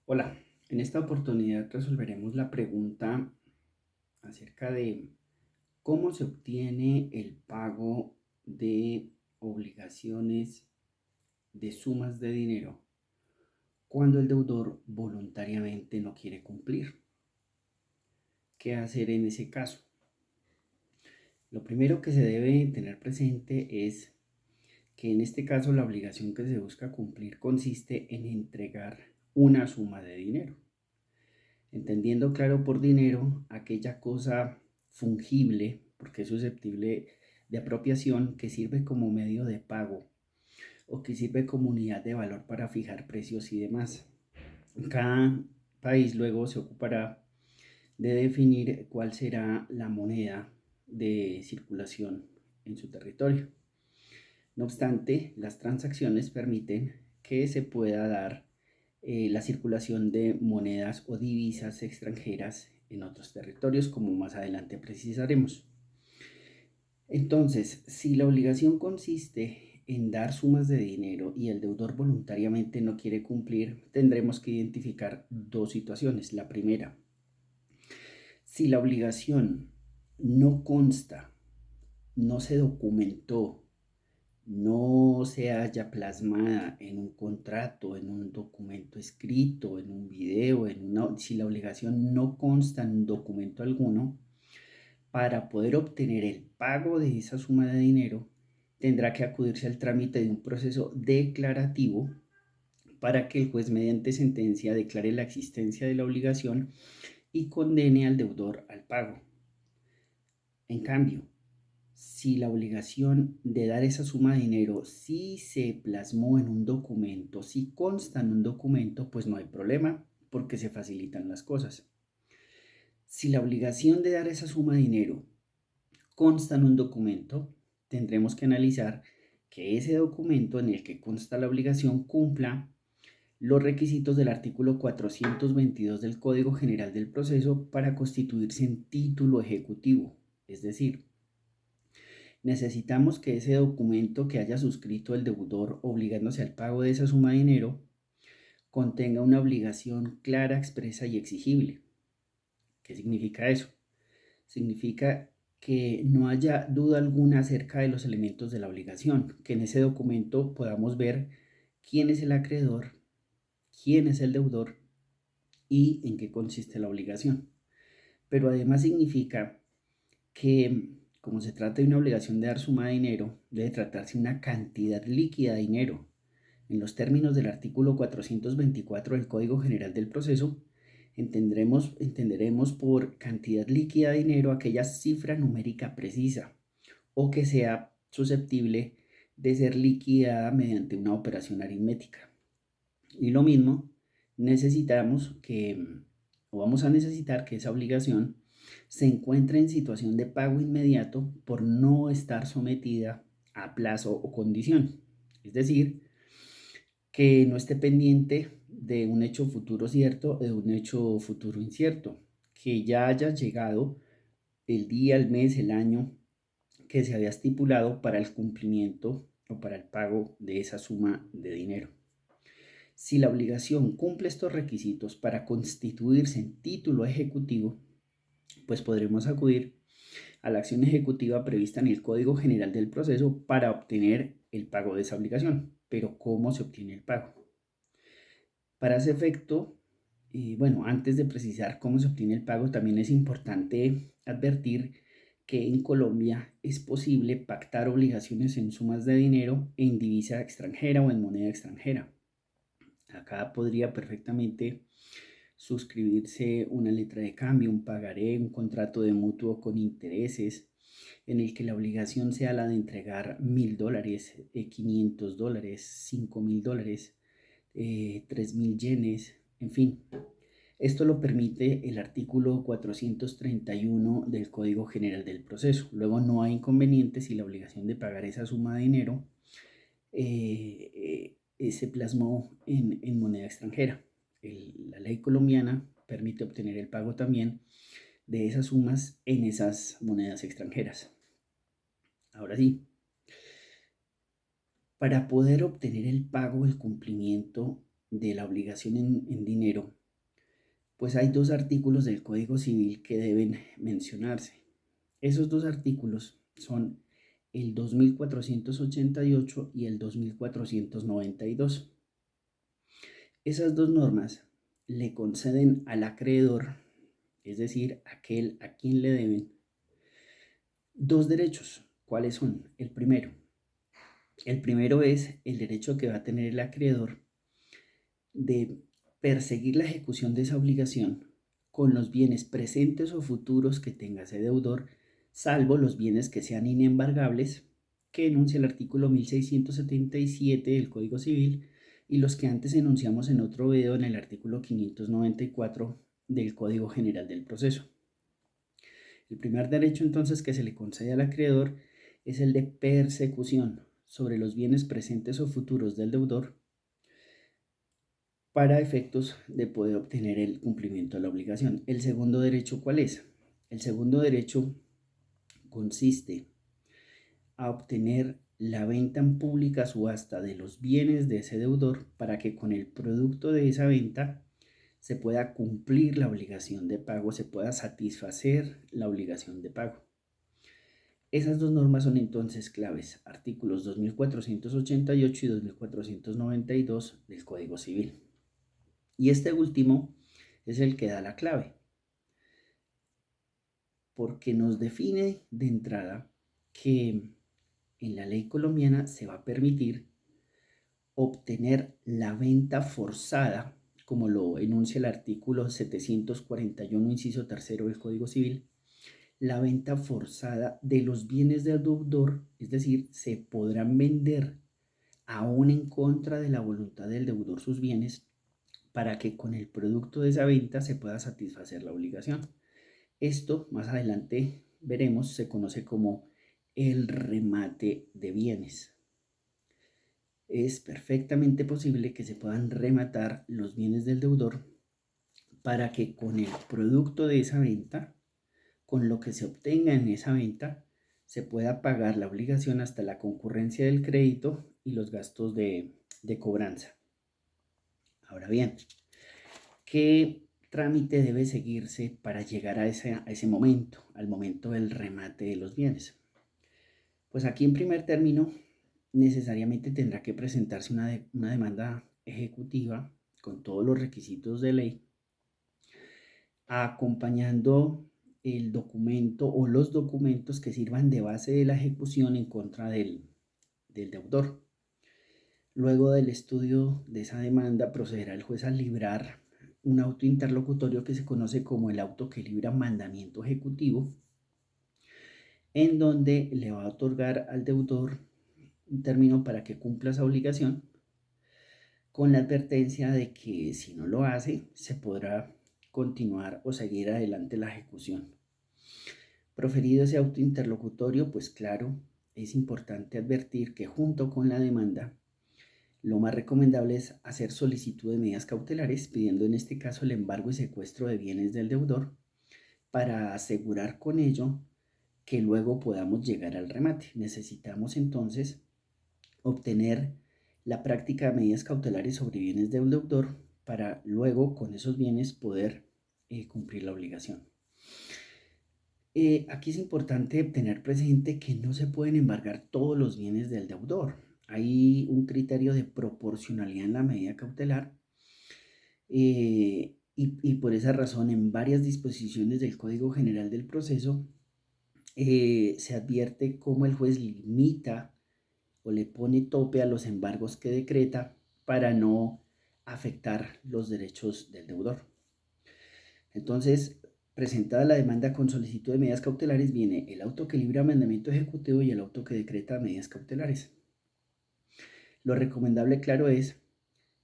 Hola, en esta oportunidad resolveremos la pregunta acerca de cómo se obtiene el pago de obligaciones de sumas de dinero cuando el deudor voluntariamente no quiere cumplir. ¿Qué hacer en ese caso? Lo primero que se debe tener presente es que en este caso la obligación que se busca cumplir consiste en entregar una suma de dinero. Entendiendo claro por dinero aquella cosa fungible, porque es susceptible de apropiación, que sirve como medio de pago o que sirve como unidad de valor para fijar precios y demás. Cada país luego se ocupará de definir cuál será la moneda de circulación en su territorio. No obstante, las transacciones permiten que se pueda dar la circulación de monedas o divisas extranjeras en otros territorios, como más adelante precisaremos. Entonces, si la obligación consiste en dar sumas de dinero y el deudor voluntariamente no quiere cumplir, tendremos que identificar dos situaciones. La primera, si la obligación no consta, no se documentó, no se haya plasmada en un contrato, en un documento escrito, en un video, si la obligación no consta en documento alguno, para poder obtener el pago de esa suma de dinero, tendrá que acudirse al trámite de un proceso declarativo para que el juez mediante sentencia declare la existencia de la obligación y condene al deudor al pago. En cambio, si la obligación de dar esa suma de dinero sí se plasmó en un documento, si consta en un documento, pues no hay problema porque se facilitan las cosas. Si la obligación de dar esa suma de dinero consta en un documento, tendremos que analizar que ese documento en el que consta la obligación cumpla los requisitos del artículo 422 del Código General del Proceso para constituirse en título ejecutivo, es decir, necesitamos que ese documento que haya suscrito el deudor obligándose al pago de esa suma de dinero contenga una obligación clara, expresa y exigible. ¿Qué significa eso? Significa que no haya duda alguna acerca de los elementos de la obligación, que en ese documento podamos ver quién es el acreedor, quién es el deudor y en qué consiste la obligación. Pero además significa que como se trata de una obligación de dar suma de dinero, debe tratarse una cantidad líquida de dinero. En los términos del artículo 424 del Código General del Proceso, entenderemos por cantidad líquida de dinero aquella cifra numérica precisa o que sea susceptible de ser liquidada mediante una operación aritmética. Y lo mismo, necesitamos o vamos a necesitar que esa obligación se encuentre en situación de pago inmediato por no estar sometida a plazo o condición. Es decir, que no esté pendiente de un hecho futuro cierto o de un hecho futuro incierto, que ya haya llegado el día, el mes, el año que se había estipulado para el cumplimiento o para el pago de esa suma de dinero. Si la obligación cumple estos requisitos para constituirse en título ejecutivo, pues podremos acudir a la acción ejecutiva prevista en el Código General del Proceso para obtener el pago de esa obligación. Pero ¿cómo se obtiene el pago? Para ese efecto, bueno, antes de precisar cómo se obtiene el pago, también es importante advertir que en Colombia es posible pactar obligaciones en sumas de dinero en divisa extranjera o en moneda extranjera. Acá podría perfectamente suscribirse una letra de cambio, un pagaré, un contrato de mutuo con intereses, en el que la obligación sea la de entregar $1,000, $500, $5,000, 3,000 yenes, en fin. Esto lo permite el artículo 431 del Código General del Proceso. Luego no hay inconveniente si la obligación de pagar esa suma de dinero se plasmó en moneda extranjera. La ley colombiana permite obtener el pago también de esas sumas en esas monedas extranjeras. Ahora sí, para poder obtener el pago, el cumplimiento de la obligación en dinero, pues hay dos artículos del Código Civil que deben mencionarse. Esos dos artículos son el 2488 y el 2492. Esas dos normas le conceden al acreedor, es decir, aquel a quien le deben, dos derechos. ¿Cuáles son? El primero es el derecho que va a tener el acreedor de perseguir la ejecución de esa obligación con los bienes presentes o futuros que tenga ese deudor, salvo los bienes que sean inembargables, que enuncia el artículo 1677 del Código Civil, y los que antes enunciamos en otro video en el artículo 594 del Código General del Proceso. El primer derecho entonces que se le concede al acreedor es el de persecución sobre los bienes presentes o futuros del deudor para efectos de poder obtener el cumplimiento de la obligación. ¿El segundo derecho cuál es? El segundo derecho consiste a obtener la venta en pública subasta de los bienes de ese deudor para que con el producto de esa venta se pueda cumplir la obligación de pago, se pueda satisfacer la obligación de pago. Esas dos normas son entonces claves, artículos 2488 y 2492 del Código Civil. Y este último es el que da la clave, porque nos define de entrada que en la ley colombiana se va a permitir obtener la venta forzada, como lo enuncia el artículo 741, inciso tercero del Código Civil, la venta forzada de los bienes del deudor, es decir, se podrán vender aún en contra de la voluntad del deudor sus bienes para que con el producto de esa venta se pueda satisfacer la obligación. Esto, más adelante veremos, se conoce como el remate de bienes. Es perfectamente posible que se puedan rematar los bienes del deudor para que con el producto de esa venta, con lo que se obtenga en esa venta, se pueda pagar la obligación hasta la concurrencia del crédito y los gastos de cobranza. Ahora bien, ¿qué trámite debe seguirse para llegar a ese momento, al momento del remate de los bienes? Pues aquí en primer término, necesariamente tendrá que presentarse una demanda ejecutiva con todos los requisitos de ley, acompañando el documento o los documentos que sirvan de base de la ejecución en contra del deudor. Luego del estudio de esa demanda, procederá el juez a librar un auto interlocutorio que se conoce como el auto que libra mandamiento ejecutivo, en donde le va a otorgar al deudor un término para que cumpla esa obligación, con la advertencia de que si no lo hace, se podrá continuar o seguir adelante la ejecución. Proferido ese auto interlocutorio, pues claro, es importante advertir que junto con la demanda, lo más recomendable es hacer solicitud de medidas cautelares, pidiendo en este caso el embargo y secuestro de bienes del deudor, para asegurar con ello que luego podamos llegar al remate. Necesitamos entonces obtener la práctica de medidas cautelares sobre bienes del deudor para luego con esos bienes poder cumplir la obligación. Aquí es importante tener presente que no se pueden embargar todos los bienes del deudor. Hay un criterio de proporcionalidad en la medida cautelar y por esa razón en varias disposiciones del Código General del Proceso se advierte cómo el juez limita o le pone tope a los embargos que decreta para no afectar los derechos del deudor. Entonces, presentada la demanda con solicitud de medidas cautelares, viene el auto que libra mandamiento ejecutivo y el auto que decreta medidas cautelares. Lo recomendable, claro, es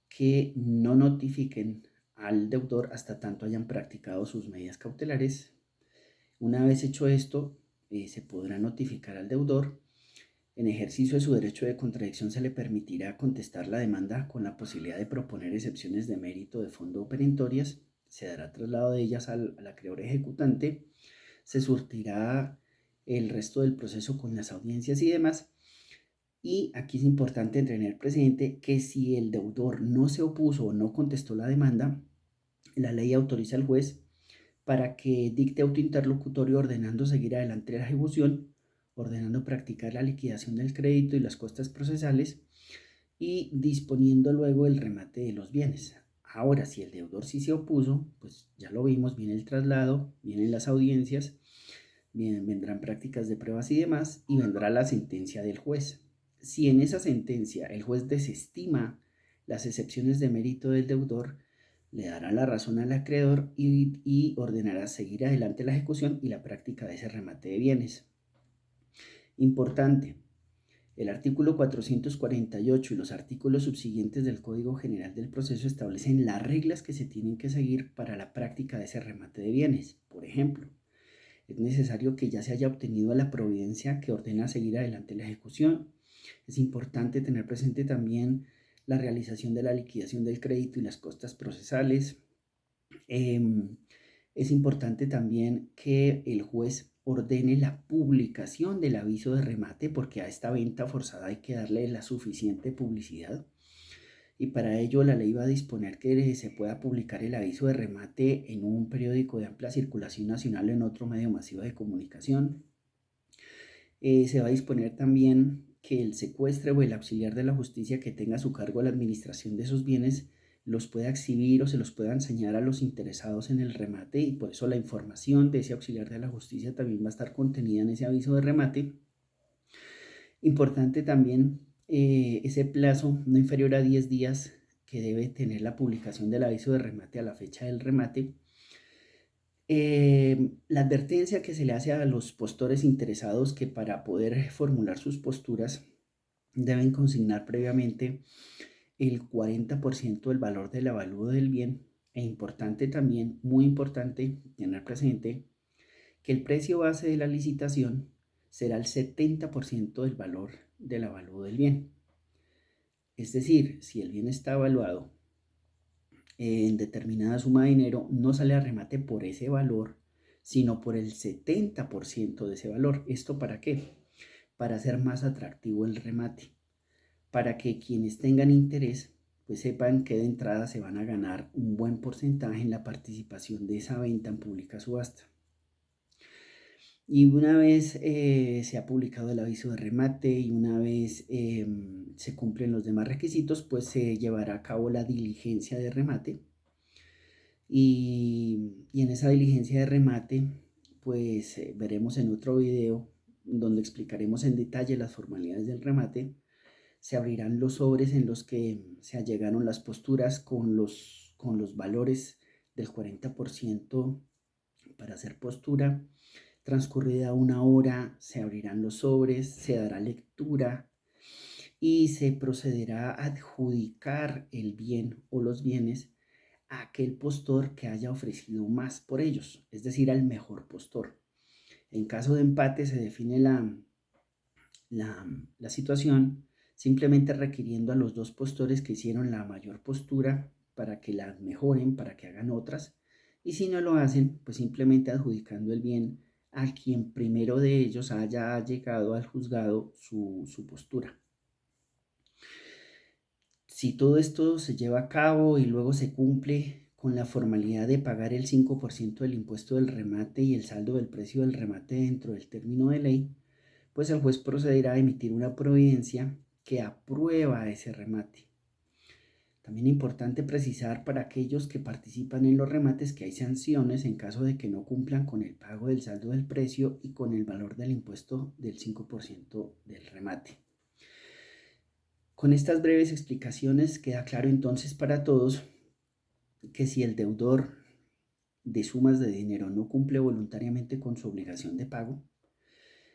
que no notifiquen al deudor hasta tanto hayan practicado sus medidas cautelares. Una vez hecho esto, se podrá notificar al deudor. En ejercicio de su derecho de contradicción se le permitirá contestar la demanda con la posibilidad de proponer excepciones de mérito de fondo o perentorias. Se dará traslado de ellas al acreedor ejecutante. Se surtirá el resto del proceso con las audiencias y demás. Y aquí es importante tener presente que si el deudor no se opuso o no contestó la demanda, la ley autoriza al juez para que dicte auto interlocutorio ordenando seguir adelante la ejecución, ordenando practicar la liquidación del crédito y las costas procesales y disponiendo luego el remate de los bienes. Ahora, si el deudor sí se opuso, pues ya lo vimos, viene el traslado, vienen las audiencias, vendrán prácticas de pruebas y demás, y vendrá la sentencia del juez. Si en esa sentencia el juez desestima las excepciones de mérito del deudor, le dará la razón al acreedor y ordenará seguir adelante la ejecución y la práctica de ese remate de bienes. Importante, el artículo 448 y los artículos subsiguientes del Código General del Proceso establecen las reglas que se tienen que seguir para la práctica de ese remate de bienes. Por ejemplo, es necesario que ya se haya obtenido la providencia que ordena seguir adelante la ejecución. Es importante tener presente también la realización de la liquidación del crédito y las costas procesales. Es importante también que el juez ordene la publicación del aviso de remate, porque a esta venta forzada hay que darle la suficiente publicidad. Y para ello la ley va a disponer que se pueda publicar el aviso de remate en un periódico de amplia circulación nacional o en otro medio masivo de comunicación. Se va a disponer también que el secuestre o el auxiliar de la justicia que tenga a su cargo la administración de esos bienes los pueda exhibir o se los pueda enseñar a los interesados en el remate, y por eso la información de ese auxiliar de la justicia también va a estar contenida en ese aviso de remate. Importante también ese plazo no inferior a 10 días que debe tener la publicación del aviso de remate a la fecha del remate. La advertencia que se le hace a los postores interesados que para poder formular sus posturas deben consignar previamente el 40% del valor del avalúo del bien. E importante también, muy importante, tener presente que el precio base de la licitación será el 70% del valor del avalúo del bien. Es decir, si el bien está evaluado en determinada suma de dinero, no sale a remate por ese valor, sino por el 70% de ese valor. ¿Esto para qué? Para hacer más atractivo el remate, para que quienes tengan interés pues sepan que de entrada se van a ganar un buen porcentaje en la participación de esa venta en pública subasta. Y una vez se ha publicado el aviso de remate y una vez se cumplen los demás requisitos, pues se llevará a cabo la diligencia de remate. Y en esa diligencia de remate, pues veremos en otro video donde explicaremos en detalle las formalidades del remate. Se abrirán los sobres en los que se allegaron las posturas con los valores del 40% para hacer postura. Transcurrida una hora, se abrirán los sobres, se dará lectura y se procederá a adjudicar el bien o los bienes a aquel postor que haya ofrecido más por ellos, es decir, al mejor postor. En caso de empate se define la situación simplemente requiriendo a los dos postores que hicieron la mayor postura para que la mejoren, para que hagan otras, y si no lo hacen, pues simplemente adjudicando el bien a quien primero de ellos haya llegado al juzgado su postura. Si todo esto se lleva a cabo y luego se cumple con la formalidad de pagar el 5% del impuesto del remate y el saldo del precio del remate dentro del término de ley, pues el juez procederá a emitir una providencia que aprueba ese remate. También es importante precisar para aquellos que participan en los remates que hay sanciones en caso de que no cumplan con el pago del saldo del precio y con el valor del impuesto del 5% del remate. Con estas breves explicaciones queda claro entonces para todos que si el deudor de sumas de dinero no cumple voluntariamente con su obligación de pago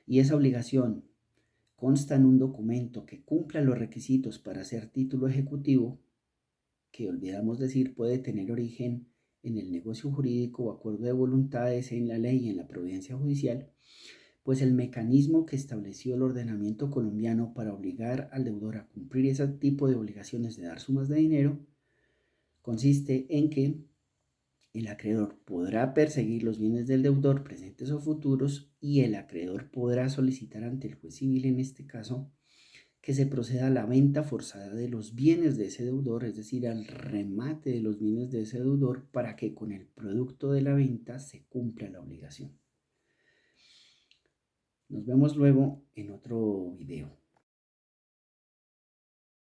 y esa obligación consta en un documento que cumpla los requisitos para ser título ejecutivo, que olvidamos decir puede tener origen en el negocio jurídico o acuerdo de voluntades en la ley y en la providencia judicial, pues el mecanismo que estableció el ordenamiento colombiano para obligar al deudor a cumplir ese tipo de obligaciones de dar sumas de dinero consiste en que el acreedor podrá perseguir los bienes del deudor presentes o futuros y el acreedor podrá solicitar ante el juez civil en este caso que se proceda a la venta forzada de los bienes de ese deudor, es decir, al remate de los bienes de ese deudor para que con el producto de la venta se cumpla la obligación. Nos vemos luego en otro video.